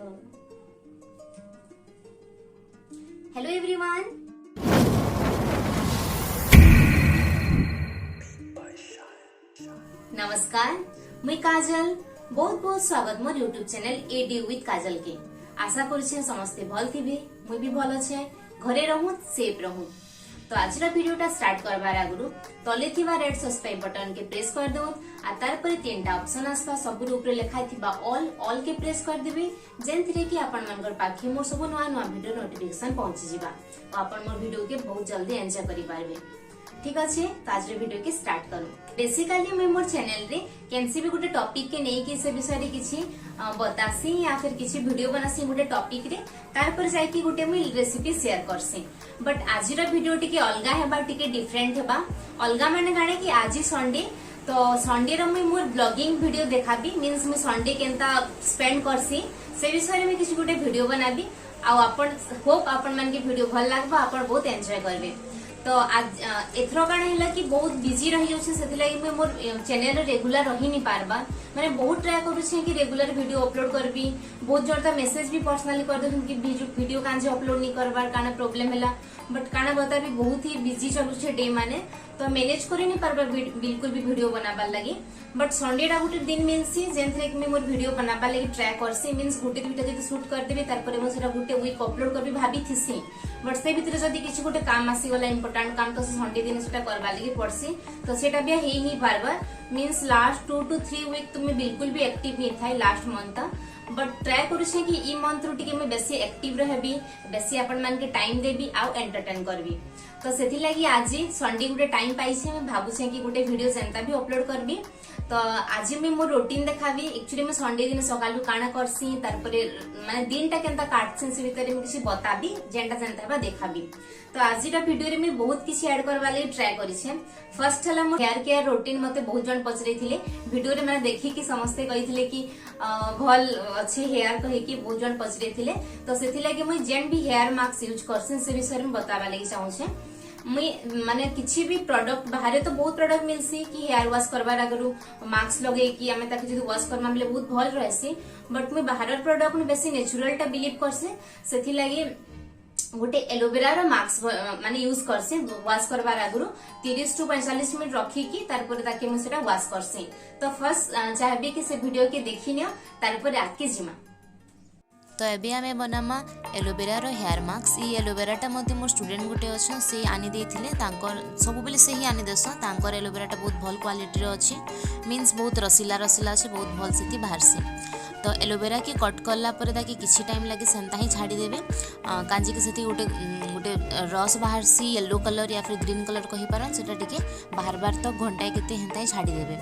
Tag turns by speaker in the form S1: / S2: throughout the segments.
S1: Hello everyone, नमस्कार। मुई काजल बहुत बहुत स्वागत मोर यूट्यूब चैनल एडी विथ काजल के। आशा करुछे समस्ते भल थिबे, मुई भी भल अच्छे, घरे रहूं सेफ रहूं। तो आज वीडियोटा स्टार्ट करबार आगु तले थिबा रेड सब्सक्राइब बटन के प्रेस कर दो आ तार पर तीनटा ऑप्शन आसबा सबुर ऊपर लिखा थिबा ऑल के प्रेस कर देबे जेंथिरे कि आपण मनकर पाखे मोर सब नवा नवा वीडियो नोटिफिकेशन पहुंची जिबा और आपण मोर वीडियो के बहुत जल्दी एंजॉय करि पारबे। ठीक अच्छे, तो आज वीडियो के स्टार्ट करूँ। बेसिकली मैं मोर चैनल रे केनसी भी गोटे टॉपिक के नहीं कि से विषय रे किछि बतासी या फिर किछि वीडियो बनासी गोटे टॉपिक रे तार पर जाय कि गोटे मुई रेसिपी शेयर करसी। बट आज रो वीडियो टिके अलगा हेबा, टिके डिफरेंट हेबा। अलगा माने गाने कि आज संडे, तो संडे रो मुई मोर ब्लॉगिंग वीडियो देखाबी, मींस मुई संडे केनता स्पेंड करसी से विषय रे मैं किछि गोटे वीडियो बनाबी आ आपण होप आपण मन के वीडियो भल लागबा, आपण बहुत एंजॉय करबे। तो आज एथरो काण हैला कि बहुत बिजी रही जाउछे, सेति लागि मैं मोर चैनल रेगुलर रही नि पारबा। माने बहुत ट्राई करूछे कि रेगुलर वीडियो अपलोड करबी। बहुत जणता मेसेज भी पर्सनली कर दे कि वीडियो कांजे अपलोड नि करबार काना प्रॉब्लम हैला, बट काना बताबी बहुत ही बिजी चलुछे डे माने, तो मैनेज करि नि पारबा बिल्कुल भी वीडियो बनाबार लागि। बट संडे टा गुटे दिन मीन्स जेंथरे कि मैं मोर वीडियो बनाबार लागि ट्राई करसी, मीन्स गुटे दुटा जदि शूट कर देबे तार परे मो सेटा गुटे वीक अपलोड करबी भाबी थिसी। बट से भितर जदि किछि गोटे काम आसी गला इंपोर्टेंट काम, तो संडे दिन सेटा करबा लागि पड़सी, तो सेटा भी ही पारबा। मीन्स लास्ट 2 to 3 वीक तुमे बिल्कुल भी एक्टिव नहीं थाई लास्ट मंथ, बट ट्राई करूछे कि ई मंथ रो टिके मैं बेसी एक्टिव रहबी, बेसी आपण मान के टाइम देबी आ एंटरटेन करबी। तो सेथि लागि आज संडे गुटे टाइम पाइछे, मैं भाबुछे कि गुटे वीडियो सेंता भी अपलोड करबी। तो आज मैं मोर रूटीन देखाबी। एक्चुअली मैं संडे दिन सकालु काना करसी, तार परे माने दिनटा केनता काटछे से भीतर मैं किछि बताबी, जेंटा जेंता देखाबी। तो आज रा वीडियो रे मैं बहुत किछि ऐड करबा लागि ट्राई करिछे। फर्स्ट हला मोर हेयर केयर रूटीन मते बहुत जण पचरैथिले वीडियो रे, माने देखि कि समस्ते कहिथिले कि भल अच्छे हेयर कहि कि बहुत जण पचरैथिले। तो सेथि लागि मैं जेन भी हेयर मास्क यूज करसी से विषय में बताबा लागि चाहूछे। मुई माने किछि भी प्रोडक्ट बाहर तो बहुत प्रोडक्ट मिलसी कि हेयर वॉश करबार आगरु मास्क लगे कि आमे ताके जदि वॉश करबा बेले बहुत भल रहसी, बट मुई बाहर प्रोडक्ट में बेसी नेचुरल टा बिलीव करसी। सेथि लागि गोटे एलोवेरा रो मास्क माने यूज करसी वॉश करबार आगरु 30 to 45 मिनिट रखी कि तार पर ताके मु सेटा वॉश करसी। तो फर्स्ट चाहबी कि से वीडियो के देखिनियो तार पर आके जिमा।
S2: तो एबे आमे बनामा एलोवेरा रो हेयर मास्क। ई एलोवेराटा मते मोर स्टूडेंट गुटे अछि से आनी देथिले, तांकर सब बेले से ही आनी देसो। तांकर एलोवेराटा बहुत भल क्वालिटी रो अछि, मींस बहुत रसीला रसीला अछि, बहुत भल सेति बाहरसी। तो एलोवेरा के कट करला परे ताकि किछि टाइम लागे सेंता ही छाड़ी देबे, कांजी के सेति गोटे रस बाहरसी येलो कलर या फिर ग्रीन कलर कहि पारन, सेटा टिके बाहर बार तो घंटाए केते हेंता ही छाड़ी देबे।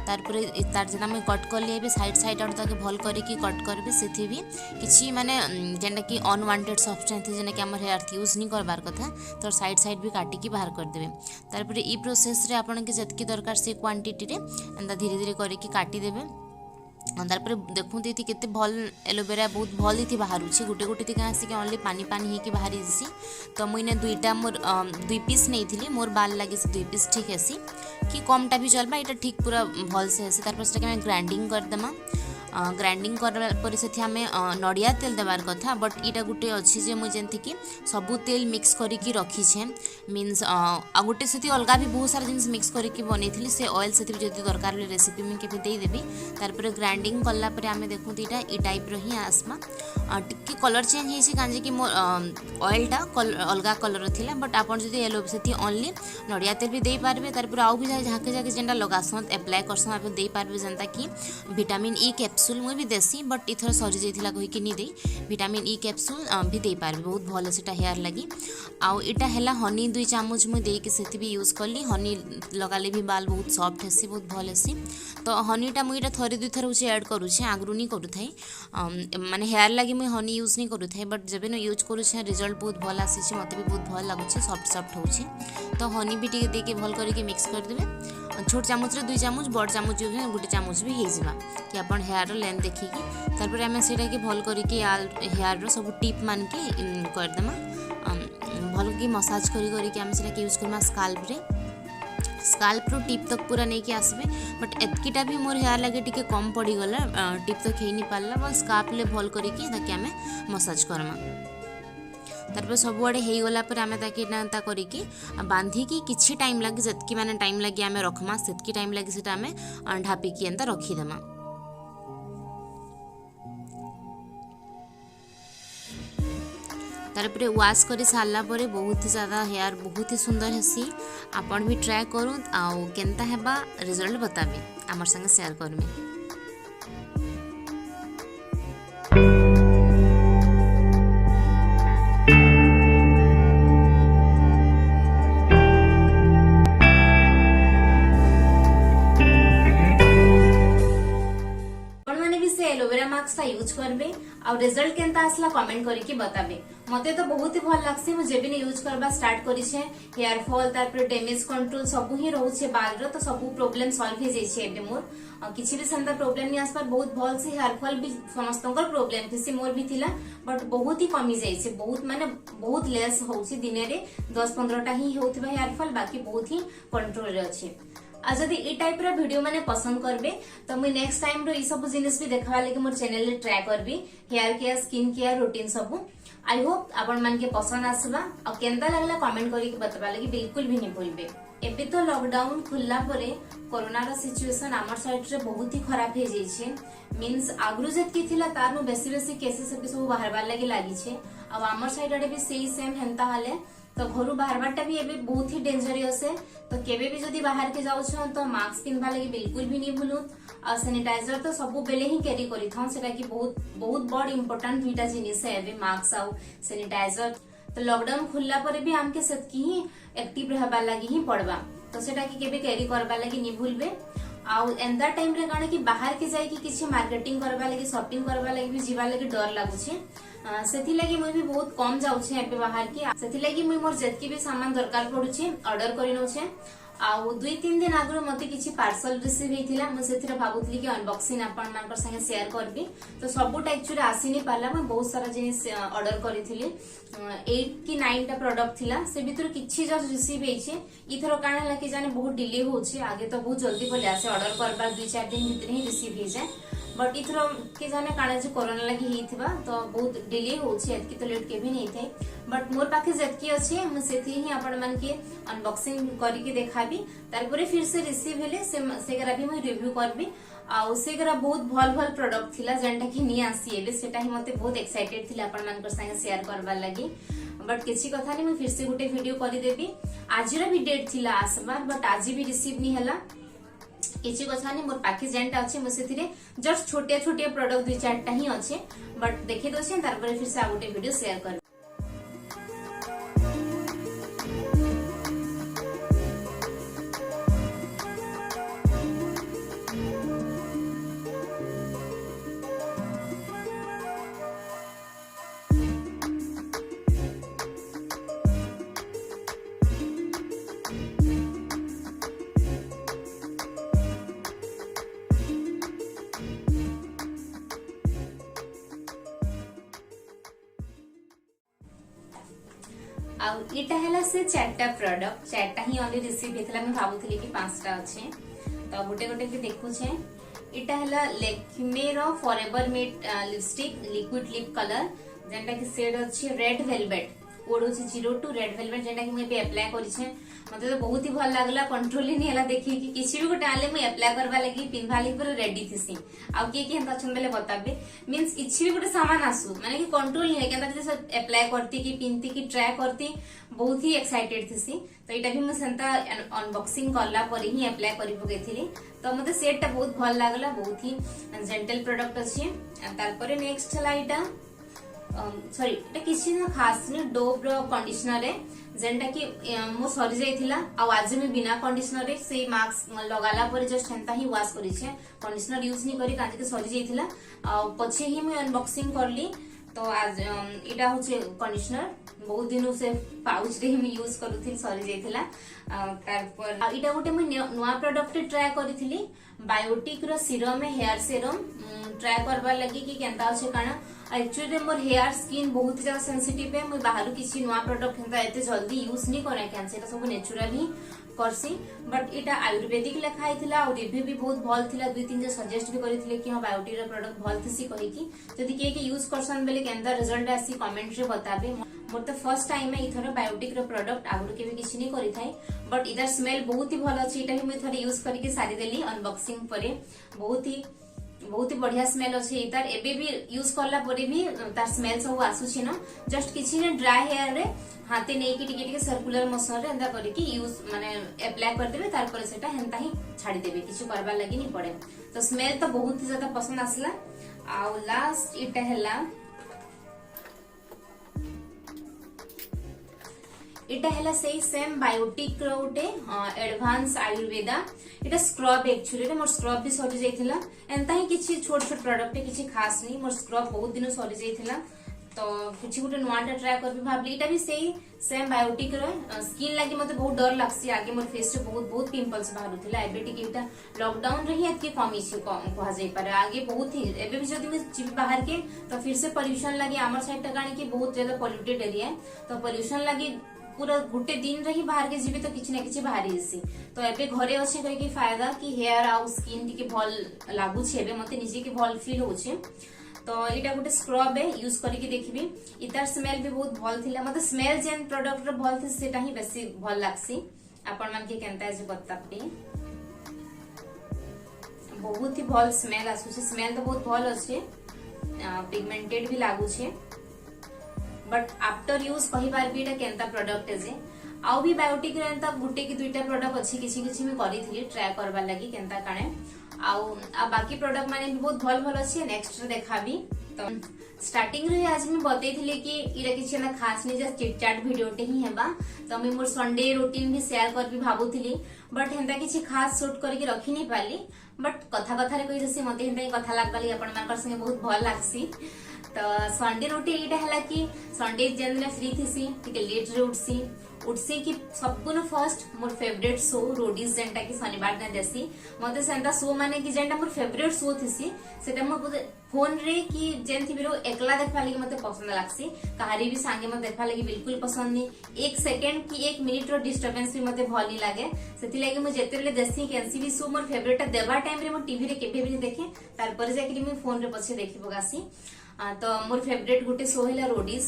S2: तार परे तार जेना मैं कट कर लेबे साइड साइड आड़ ताके भल करी कि कट करबे, सेथि भी किछि माने जेना कि अनवांटेड सब्सटेंस जेना कि हमर हेयर यूज नहीं करबार कथा, तो साइड साइड भी काटी की बाहर कर देबे। तार परे ई प्रोसेस रे आपन के जतकी दरकार से क्वांटिटी रे एंदा धीरे धीरे करी कि काटी देबे। तार देखूँ ये केते भल एलोवेरा बहुत भल ही बाहर गोटे गोटे ती आसिक ओनली पानी पानी होगी बाहरी जासी। तो मुझे दुईटा मोर 2 पीस नहीं थी, मोर बाल लगे से 2 पीस ठीक है कि कमटा भी चलबा, यहाँ ठीक पूरा भल से हेसी। तार पर ग्राइंडिंग करदेमा। ग्राइंडिंग कर से आम नड़िया तेल देवार कथा, बट इटा गोटे अच्छी जे मुझे जेमती कि सबू तेल मिक्स करके रखीछे, मीन्स आ गोटे से अलग भी बहुत सारा जिन मिक्स करके बनई से ऑयल से जब दरकार रेसिपी में के देदेवी। तार ग्राइंडिंग कलापर आम देखूँ यहाँ ई टाइप ही आसमा टिके कलर चेंज होती कहीं कि मोर ऑयलटा अलग कलर थी, बट आप एलो से ओनली नड़िया तेल भी दे पारे। तार आउ भी जहाँके जहाँके जेनटा लगासन एप्लाय करसन आप दे पारे, जेनता कि विटामिन ई कैप्सूल मुझे भी देसी, बट इथर सरी जाइला कहीकि नहीं दे विटामिन ई कैप्सूल भी दे पारे, बहुत भल से हेयर लगी। आउ इटा हैला हनी 2 चामच मुझे देके से भी यूज कली। हनी लगाले भी बाल बहुत सॉफ्ट हेसी, बहुत भल हेसी। तो हनीटा मुझे थरे 2 थर हूँ ऐड करुचे, आगु नहीं करूँ माने हेयर लगी मुझे हनी यूज नहीं करूँ, बट जब न यूज करुचे रिजल्ट बहुत भल आसी, मत भी बहुत भल लगुच, सॉफ्ट सॉफ्ट हो। तो हनी भी टे देके भल करके मिक्स करदेवे। छोट चामच 2 चामच, बड़ चामच जो गोटे चामच भी हो कि आप हेयर लेंथ देखिकी। तार आम से भल करके हेयर सब टिप मान के करदेमा, भल कि मसाज करके आम से यूज करमा स्काल्प रे। स्काल्प रू टिप तक पूरा नहीं कि आसबे बट एतकीटा भी मोर हेयर लगे टिके कम पड़ी गला टिप तक हेई नहीं पारला बस स्काल्प ले भल करिकी ताकि आमे मसाज करमा तारपर सबुआड़े हो गला पर आमे ताकि ता करिकी बांधिकी किछि टाइम लगे जतकी माने टाइम लगे आमे रखमा सेतकी टाइम लगे सेटा आमे ढापिकी एंता रखीदेमा तारपर वाश कर सारा पर बहुत ही ज़्यादा हेयर बहुत ही सुंदर हेसी आपण भी ट्राए करूँ आउ केनता हेबा रिजल्ट बताबी आमर संगे शेयर करमी
S1: एलोवेरा मास्क यूज करबे और रिजल्ट केनता आसला कमेंट करके बताबे मते तो बहुत ही भल लागसे मु जेबे ने यूज करबा स्टार्ट करी छे हेयर फॉल तारपर डैमेज कंट्रोल सब ही रहउछे बाल रो तो सब प्रॉब्लम सॉल्व हे जाई छे एबे मोर किछि भी संदा प्रॉब्लम नि आसपार बहुत भल से हेयर फॉल भी समस्तंकर प्रॉब्लम थिसी मोर भी थिला बट बहुत ही कमी जाई छे बहुत माने बहुत लेस होउछे दिने रे 10-15 टा ही होउथबा हेयर फॉल बाकी बहुत ही कंट्रोल रे अछि आज जदि ए टाइप रो वीडियो माने पसंद करबे तो मुई नेक्स्ट टाइम रो ई सब जिनिस भी देखवा लागि मोर चैनल रे ट्राई करबी hair care skin care routine सब आई होप आपण मान के पसंद आसबा और केनता लागला कमेंट करी के बतबा लागि बिल्कुल भी नहीं भूलबे एबे तो लॉकडाउन खुलला परे कोरोना रो सिचुएशन हमर साइड रे बहुत ही खराब हे जाई छे मींस आगरु जत की थिला तार में बेसी केसेस सब बाहरबार लागि लागि छे अब हमर साइड रे भी सेही सेम हेंता हाले तो घर बाहरबारटा भी एबे बहुत ही डेंजरियस है तो केबे भी जदी बाहर के जाउ छ तो मास्क पिनबा लागि बिल्कुल भी नहीं भूलु और सैनिटाइजर तो सब बेले ही कैरी करी था सेटा की बहुत बहुत बड़ इंपोर्टेंट दुईटा जिनिस है एबे मास्क और सैनिटाइजर तो लॉकडाउन खुलला परे भी हमके सेतकी ही एक्टिव रहबा लागि ही पड़बा तो सेटा की केबे कैरी करबा लागि नहीं भूलबे आउ एंदा टाइम रे गाने की बाहर के जाई कि किछि मार्केटिंग करबा लागि शॉपिंग करबा लागि भी जीवा लागि डर लागु छे सेथि लागि मुई भी बहुत कम जाउ छे एबे बाहर के सेथि लागि मुई मोर जेतकी भी सामान दरकार पडु छे ऑर्डर करिनो छे आउ 2-3 दिन आगु मते किछि पार्सल रिसीव हेतिला म सेथिरे भाबुतली कि अनबॉक्सिंग आपण मानकर संगे शेयर करबी तो सबुट एक्चुअली आसी नहीं पाला म बहुत सारा जिनिस ऑर्डर करिथिली 8 कि 9 टा प्रोडक्ट थिला से भीतर किछि जस्ट रिसीव हेछे इथरो काना लाकी जाने बहुत डिले होछे आगे तो बहुत जल्दी पले आसे ऑर्डर करबा 2-4 दिन भीतर ही रिसीव हे जाए बट इथरो के जाने काना जे कोरोना लागि हेथिबा तो बहुत डिले होछे एतकी तो लेट के भी नहीं थे बट मोर पाखे जेतकी अछि हम सेथि ही आपण मान के अनबॉक्सिंग करी के देखाबी तारपरे फिर से रिसीव हेले सेगरा भी मैं रिव्यू करबी आ सेगरा बहुत भल प्रोडक्ट थिला जेंटा कि नि आसी एबे सेटा ही मते बहुत एक्साइटेड थिला आपण मानकर संगे शेयर करबा लागि बट किछि कथा नहीं मैं फिर से गुटे वीडियो करी देबी आजिरा भी डेट थिला आसबार बट आज भी रिसीव नहीं हला किछि कथा नहीं मोर पाखे जेंटा अछि म सेथिरे जस्ट छोटे छोटे प्रोडक्ट 2-4 टा ही अछि बट देखि दोछे तारपरे फिर से आ गुटे वीडियो शेयर कर आउ इटा हला से 4टा प्रोडक्ट 4टा ही ओनली रिसीव हेतला मैं भाबुथली कि 5टा अछि तो गुटे गुटे के देखु छे इटा हला लेक्मे रो forever matte lipstick liquid lip colour जेंटा कि शेड अछि रेड वेलवेट कोड होछि 02 रेड वेलवेट जेंटा कि मैं पे अप्लाई करि छे मते तो बहुत ही भल लागला कंट्रोल ही नहीं हला देखि कि किछि भी गोटे आले मैं अप्लाई करबा लागि पिनभा लागि पूरा रेडी थिसी आ के केनता छन बेले बताबे मींस किछि भी गोटे सामान आसु माने कि कंट्रोल नहीं है केनता जे अप्लाई करती कि पिनती कि ट्राई करती बहुत ही एक्साइटेड थिसी तो एटा भी मैं सेंता अनबॉक्सिंग करला पर ही अप्लाई करि पकेथिली तो मते सेट ता बहुत भल लागला बहुत ही जेंटल प्रोडक्ट अछि तार पर नेक्स्ट हला इटा सॉरी एटा किछि ना खास ने डोव रो कंडीशनर है जेंटा कि मो सरी जाइथिला आ आज मैं बिना कंडीशनर रे से मास्क लगाला पर जस्ट हेंता ही वॉश करि छे कंडीशनर यूज नहीं करी काजे के सरी जाइथिला आ पछे ही मैं अनबॉक्सिंग करली तो आज इटा होचे कंडीशनर बहुत दिन से पाउच रे हम यूज करूथि सरी जाइथिला तार पर इटा गोटे मैं नवा प्रोडक्ट ट्राई करिथिली बायोटिक रो सीरम है हेयर सीरम ट्राई करबा लगी कि केनता होचे काना एक्चुअली मोर हेयर स्किन बहुत ज्यादा सेंसिटिव है मैं बाहर किसी नवा प्रोडक्ट हेंता एते जल्दी यूज नहीं करे कैन सेटा सब नेचुरल ही करसी बट इटा आयुर्वेदिक लिखाई थिला और रिव्यू भी बहुत भल थिला 2-3 जे सजेस्ट भी करिथिले कि हां बायोटी रो प्रोडक्ट भल थिसी कहि कि जदि के यूज करसन बेले केंदा रिजल्ट आसी कमेंट रे बताबे। मोर तो फर्स्ट टाइम है इथरो बायोटिक रो प्रोडक्ट आगु के भी किछि नै करि थाई बट इधर स्मेल बहुत ही भल अछि। इटा भी मैं थोड़ी यूज करके सारी देली अनबॉक्सिंग परे बहुत ही बढ़िया स्मेल अच्छे तार एबे भी यूज करला परे भी तार स्मेल सब आसुछि न जस्ट किछि ने ड्राई हेयर रे हाथे नै कि टिके सर्कुलर मोशन रे एंदा करी कि यूज माने अप्लाई कर देबे तार पर सेटा हेंता ही छाडी देबे किछु करबा लागि नि पड़े। तो स्मेल तो बहुत ही ज्यादा पसंद आसला। आ लास्ट इटा हैला इटा हैला सेही सेम बायोटिक रो उटे एडवांस आयुर्वेदा इटा स्क्रब एक्चुअली रे मोर स्क्रब भी सरी जाइथिला एंता ही किछि छोट छोट प्रोडक्ट किछि खास नहीं मोर स्क्रब बहुत दिन सरी जाइथिला तो किछि गुटे नवाटा ट्राई करबी भाबली। इटा भी सेही सेम बायोटिक रो स्किन लागि मते बहुत डर लागसी आगे मोर फेस रे बहुत पिंपल्स बाहरुथिला एबे टिके इटा लॉकडाउन रे ही एतके कमी छि कहा जाई पारे आगे बहुत ही एबे भी जदी मैं चिप बाहर के तो फिर से पोल्यूशन लागि हमर साइड टा गाणी कि बहुत ज्यादा पोल्यूटेड एरिया तो पोल्यूशन लागि पूरा गुटे दिन रही बाहर के जीवे तो किछि ना किछि बाहर हिसी तो एबे घरे अछि कहि कि फायदा कि हेयर आउ स्किन टिके भल लागु छे एबे मते निजे के भल फील होछे। तो इटा गुटे स्क्रब है यूज करके देखबी इतार स्मेल भी बहुत भल थिला मते स्मेल जेन प्रोडक्ट रो भल थि सेटा ही बेसी भल लागसी आपण मान के केनता जे बताबी बहुत ही भल स्मेल आसु छे स्मेल तो बहुत भल अछि पिगमेंटेड भी लागु छे बट आफ्टर यूज कहि बार भी एटा केनता प्रोडक्ट जे आउ भी बायोटिक रे एंता गुटे की दुईटा प्रोडक्ट अछि किछि मैं करिथिली ट्राई करबा लागि केनता काणे आउ बाकी प्रोडक्ट माने भी बहुत भल अछि नेक्स्ट रे देखाबी। तो स्टार्टिंग रे आज मैं बतैथिले कि इरा किछि ना खास नै जस्ट चिट चैट वीडियोटे ही हेबा तो मैं मोर संडे रूटीन भी शेयर करबी भाबुथिली बट हेंता किछि खास शूट करके रखि नै पाली बट कथा कथा रे कहि जसी मते हेंता कथा लागबाली आपण मानकर संगे बहुत भल लागसी। तो संडे रूटीन इटा हला कि संडे जेन दिन फ्री थिसी टिके लेट रे उठसी कि सबकुन फर्स्ट मोर फेवरेट शो रोडीज जेंटा कि शनिवार दिन देसी मते सेंता शो माने कि जेंटा मोर फेवरेट शो थिसी सेटा मोर फोन रे कि जेन थिबिरो एकला देखबा लागि मते पसंद लागसी कहारी भी संगे मते देखबा लागि बिल्कुल पसंद नहीं 1 सेकंड की 1 मिनिट रो डिस्टर्बेंस भी मते भल नहीं लागे सेति लागि मु जेते बेले देसी कैंसी भी शो मोर फेवरेट देबा टाइम रे मो टीवी रे केबे भी देखे तार पर जाके मु फोन रे पछे देखि पगासी। तो मोर फेवरेट गुटे शो हैला रोडीज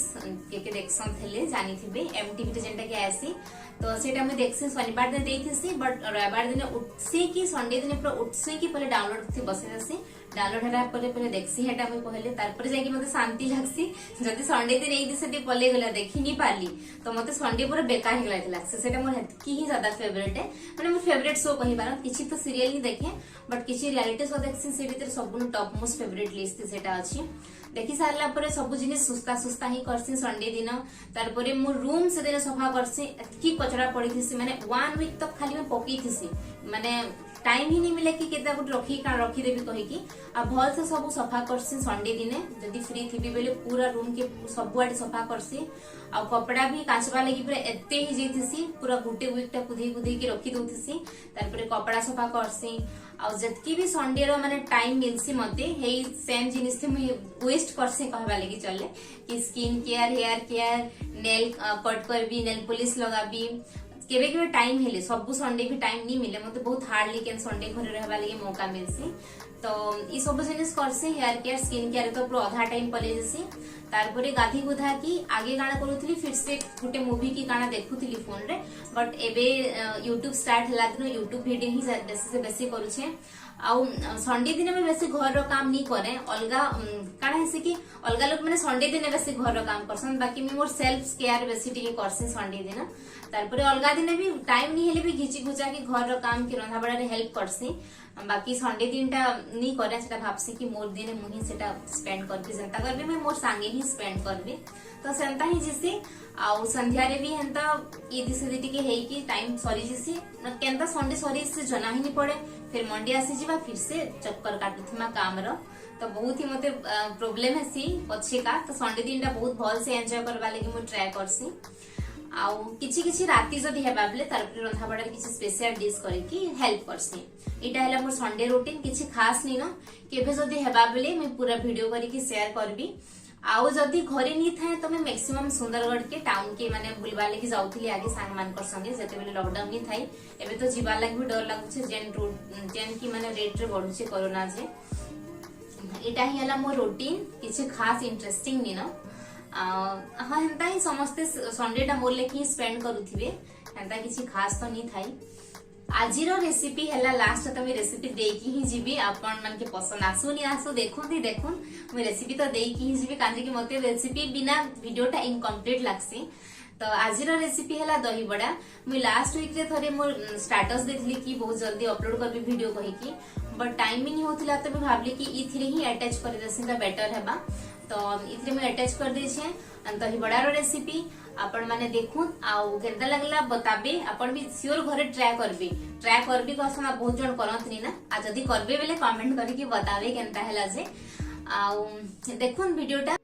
S1: के देखसन थेले जानी थिबे एमटीवी रे जेंटा के आसी तो सेटा मैं देखसे शनिवार दिन देइथिसी बट रविवार दिन उठसी कि संडे दिन पूरा उठसी कि पहले डाउनलोड थी बसे जसी डाउनलोड हरा पहले देखसी हेटा मैं पहले तार पर जाके मते शांति लागसी जदी संडे दिन एई दिसे दे पले गला देखि नि पाली तो मते संडे पूरा बेकार ही लागसी सेटा मोर की ही ज्यादा फेवरेट है माने मोर फेवरेट शो कहि बार किछि तो सीरियल ही देखे बट किछि रियलिटी शो देखसी से भीतर सबनु टॉप मोस्ट फेवरेट लिस्ट सेटा अछि देखि सारला परे सब जिनिस सुस्ता ही करसी संडे दिन तार परे मो रूम से दिन सफा करसी की कचरा पड़ी थी माने 1 वीक तक खाली मैं पकई थी माने टाइम ही नहीं मिले कि केता गुट रखी देबी कहि कि आ भल से सब सफा करसी संडे दिने जदी फ्री थी बेले पूरा रूम के सब आडे सफा करसी आ कपड़ा भी काचबा लागि पूरा एते ही जेतिसी पूरा गुटे वीक टा कुधई के रखी दोतिसी तार परे कपड़ा सफा करसी आ जतकी भी संडे रो माने टाइम मिलसी मते हेई सेम जिनिस से मैं वेस्ट करसे कहबा लागि चले कि skin care hair care nail cut करबी नेल पॉलिश लगाबी केबे केबे टाइम हेले सब संडे भी टाइम नहीं मिले मते बहुत हार्डली कैन संडे घरे रहबा लागि मौका मिलसी तो ई सब जिनिस करसे हेयर केयर स्किन केयर तो पूरा आधा टाइम पले जसी तारपरे गाधी गुधा की आगे गाना करूथली फिर से गुटे मूवी की गाना देखुथली फोन रे बट एबे यूट्यूब स्टार्ट हला दिन यूट्यूब वीडियो ही बेसी से बेसी करूछे आउ संडे दिन में बेसी घर रो काम नहीं करे अलगा काना हेसे कि अलगा लोग माने संडे दिन बेसी घर रो काम करसन बाकी मी मोर सेल्फ केयर बेसी टिके करसे संडे दिन तारपरे अलगा दिन भी टाइम नहीं हेले भी घिची घुचा के घर रो काम के रंधा बड़ा रे हेल्प करसी बाकी संडे दिन टा नहीं करे सेटा भाबसी कि मोर दिन मुही सेटा स्पेंड करबी जेंता करबी मैं मोर संगे ही स्पेंड करबी तो सेंता ही जिसी आउ संध्या रे भी हेंता ई दिसे टिके हेई कि टाइम सरी जिसी केंता संडे सरी से जना ही नहीं पड़े फिर मंडे आसी जीवा फिर से चक्कर काटुथिमा काम रो तो बहुत ही मते प्रॉब्लम है सी पछे का तो संडे दिन टा बहुत भल से एंजॉय करबा लागि मु ट्राई करसी आउ किछि राती जदी हेबा बले तार पर रंधा बड़ा किछि स्पेशल डिश करे कि हेल्प करसी इटा हैला मोर संडे रूटीन किछि खास नहीं न केबे जदी हेबा बले मैं पूरा वीडियो करी कि शेयर करबी आउ जदि घरे नहीं थाए तो मैं मैक्सिमम सुंदरगढ़ के टाउन के माने बुलवा लेके जाउथली आगे सांग मानकर संगे जेते बेले लॉकडाउन नहीं थाई एबे तो जीवा लाग भी डर लागुछे जेन की माने रेट रे बढ़ुछे कोरोना जे एटा ही हला मोर रूटीन किछि खास इंटरेस्टिंग नी न हाँ हेंता ही समस्ते संडे टा मोर लेके स्पेंड करूथिबे हेंता किछि खास तो नहीं थाई आजिरो रेसिपी हैला लास्ट तो मैं रेसिपी देकी ही जीबी आपण मन के पसंद आसु नहीं आसु देखुन मैं रेसिपी तो देकी ही जीबी कांजे कि मते रेसिपी बिना वीडियोटा इनकम्प्लीट लागसी तो आजिरो रेसिपी हैला दही बड़ा मैं लास्ट वीक रे थरे मोर स्टेटस देखली कि बहुत जल्दी अपलोड करबी वीडियो कहि कि बट टाइम भी नहीं होतिला तो मैं भाबली कि इथिरे ही अटैच कर देसिन त बेटर हेबा तो इथिरे मैं अटैच कर दे छे दही बड़ा रो रेसिपी आपण माने देखुन आउ केनता लागला बताबे आपण भी श्योर घरे ट्राई करबी कसना बहुत जण करंतनी ना आ जदी करबे बेले कमेंट करी कि बताबे केनता हैला जे आउ देखुन वीडियोटा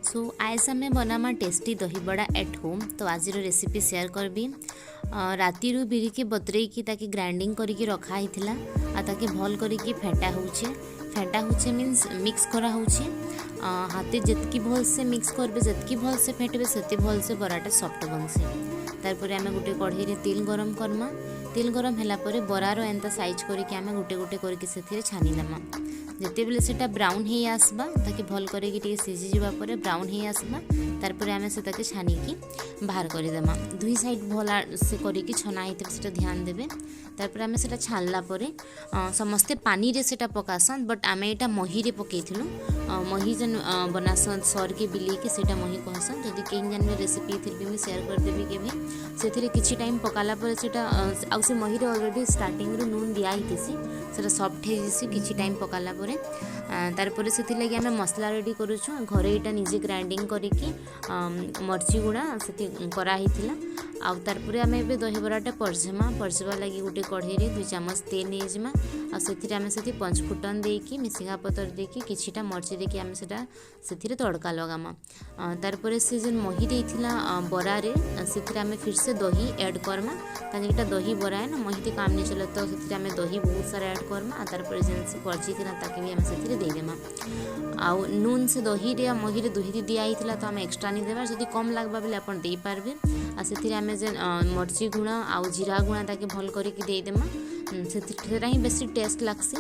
S2: सो आज आम बनामा टेस्टी दही बड़ा एट होम तो आज रेसिपी शेयर करबी राति रू बिरी के बतरे की ताकि ग्राइंडिंग करके रखा हिथिला आ ताकि भल करके फेंटा होचे मीन्स मिक्स करा होचे हाथे जितकी भल से मिक्स करबे जितकी भल से फेंटबे सेति भल से बराटा सॉफ्ट बनसे तारपरे आमे गुटे कढ़ई रे तेल गरम करमा तेल गरम हैला परे बरार एंता साइज करके आमे गुटे गुटे करके सेथिरे छानी देमा जेते बेले सेटा ब्राउन हे आसबा ताकि भल करके टिके सिझी जिबा परे ब्राउन हे आसबा तारपरे आमे से ताके छानी की बाहर करि देमा दुई साइड भला से करके छना हितरे सेटा ध्यान देबे तारपरे आमे सेटा छानला परे समस्ते पानी रे सेटा पकासन बट आमे एटा मही रे पकेइथिलु मही जन बनासन सर के बिली के सेटा मही कहसन जदि केन जन रेसिपी फिर भी मैं शेयर कर देबी केबे सेथिरे किछि टाइम पकाला परे सेटा आउ से मही रे ऑलरेडी स्टार्टिंग रो नून दिया हितेसी सेटा सॉफ्ट हे जिसी किछि टाइम पकाला परे तारपरे सेथि लागि आमे मसला रेडी करूछु घरे एटा निजे ग्राइंडिंग करिकि मर्ची गुड़ा सेथि करा हिथिला आउ तारपरे आमे एबे दही बराटा परजमा लागि गुटे कढ़ई रे 2 चम्मच तेल नेजमा आ सेथिरे आमे सेथि पंचफुटन देकी मिसिंगा पतर देकी किछिटा मर्ची देकी आमे सेटा सेथिरे तड़का लगामा तारपरे से जन मही देथिला बरा रे सेथिरे आमे फिर से दही ऐड करमा ताकि एटा दही बरा है ना मही ते काम नहीं चले तो सेथिरे आमे दही बहुत सारा ऐड करमा तारपरे जन से परची थिला ताकि भी आमे सेथिरे दे देमा आउ नून से दही रे मही रे दुही दिया हिथिला तो आमे एक्स्ट्रा नहीं देबा जदी कम लागबा बेले अपन देई पारबे आ सेथिरे आमे जन मर्ची गुणा आउ जीरा गुणा ताकि भल करके दे देमा सेटा ही बेसी टेस्ट लागसी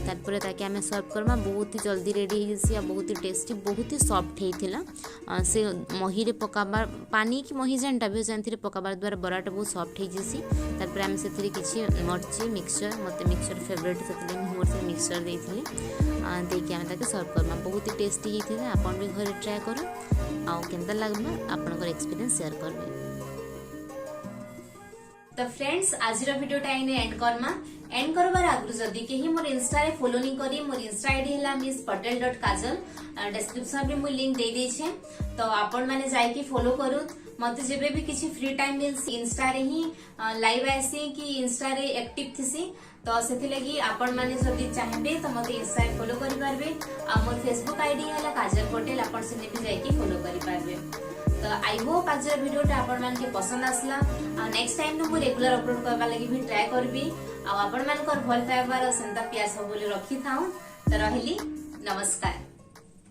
S2: तारपरे ताकि आमे सर्व करमा बहुत ही जल्दी रेडी हो जसी बहुत ही टेस्टी बहुत ही सॉफ्ट हेथिला से मही रे पकाबार पानी की मही जेनटा भी जानथि रे पकाबार द्वारा बराटा बहुत सॉफ्ट हे जसी तारपरे आमे सेथिरे किछि मर्ची मिक्सचर मते मिक्सचर फेवरेट सेथिले मोर से मिक्सचर देथिले देकी आमे ताके सर्व करमा बहुत ही टेस्टी हेथिला आपण भी घरे ट्राई करू आउ केनता लागबा आपनकर एक्सपीरियंस शेयर करबे
S1: तो फ्रेंड्स आज वीडियो टाइम एंड करबार आगु जदि केही मोर इंस्टा रे फॉलो नहीं करी मोर इंस्टा आईडी हैला miss.patel.kajal डिस्क्रिप्शन रे मु लिंक दे दै छे तो आपण माने जाई की फॉलो करू मते जेबे भी किछि फ्री टाइम मिलसी इंस्टा रे ही लाइव आसी कि इंस्टा रे एक्टिव थिसी तो सेथि लगी आपण माने जदि चाहबे तो मते इंस्टा रे फॉलो करि पारबे आ मोर फेसबुक आईडी हैला काजल पटेल आपण से भी जाई की फॉलो करि पारबे तो आई होप आज वीडियो टा आपण मान के पसंद आसला नेक्स्ट टाइम नु रेगुलर अपलोड करबा लागि भी ट्राई करबी आ आपण मान कर भल पाइबार सेंता प्यास हो बोले रखी थाऊ तो रहली नमस्कार।